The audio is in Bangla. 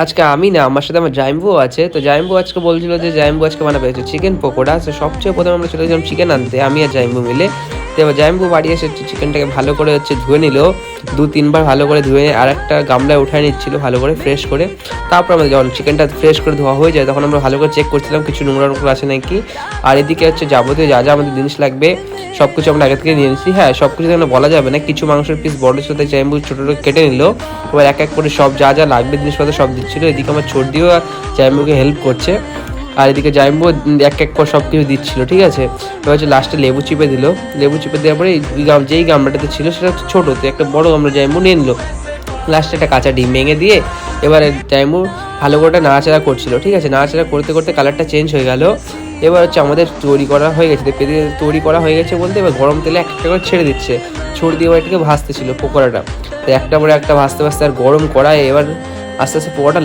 আজকে আমি না, আমার সাথে আমার জাইম্বু আছে। তো জাইম্বু আজকে বলছিল যে জাইম্বু আজকে বানাবে হচ্ছে চিকেন পকোড়া। তো সবচেয়ে প্রথমে আমরা চলে গেলাম চিকেন আনতে, আমি আর জাইম্বু মিলে। তো এবার জাইম্বু বাড়ি এসে চিকেনটাকে ভালো করে ধুয়ে নিল, 2-3 বার ভালো করে ধুয়ে আর একটা গামলায় উঠায় নিচ্ছিল ভালো করে ফ্রেশ করে। তারপর আমরা যখন চিকেনটা ফ্রেশ করে ধোয়া হয়ে যায় তখন আমরা ভালো করে চেক করছিলাম কিছু নোংরা নোংরা আছে নাকি। আর এদিকে হচ্ছে যাবতীয় যা যা আমাদের জিনিস লাগবে সব কিছু আমরা আগে থেকে নিয়ে নিচ্ছি। হ্যাঁ, সব কিছু এখানে বলা যাবে না, কিছু মাংসের পিস বড় ছিল তাই জাইম্বু ছোটো ছোটো কেটে নিল। এবার এক এক করে সব যা যা লাগবে জিনিসপত্র সব দিচ্ছিলো। এদিকে আমার ছোটদিও জাইম্বুকে হেল্প করছে, আর এদিকে জাইম্বু এক এক করে সব কিছু দিচ্ছিলো। ঠিক আছে, এবার হচ্ছে লাস্টে লেবু চিপে দিল। লেবু চিপে দেওয়ার পরে যেই গামলাটাতে ছিল সেটা হচ্ছে ছোটো, তো একটা বড় গামলা জাইম্বু নিয়ে নিল। লাস্টে একটা কাঁচা ডিম ভেঙে দিয়ে এবারে জাইম্বু ভালো করে নাড়াচাড়া করছিল। ঠিক আছে, নাড়াচাড়া করতে করতে কালারটা চেঞ্জ হয়ে গেল। এবার হচ্ছে আমাদের তৈরি করা হয়ে গেছে, তৈরি করা হয়ে গেছে বলতে এবার গরম তেলে একটা করে ছেড়ে দিচ্ছে। ছড় দিয়ে এবার এটাকে ভাজতেছিল পকোড়াটা। তো একটা পরে একটা ভাজতে ভাজতে আর গরম কড়ায় এবার আস্তে আস্তে পকোড়াটা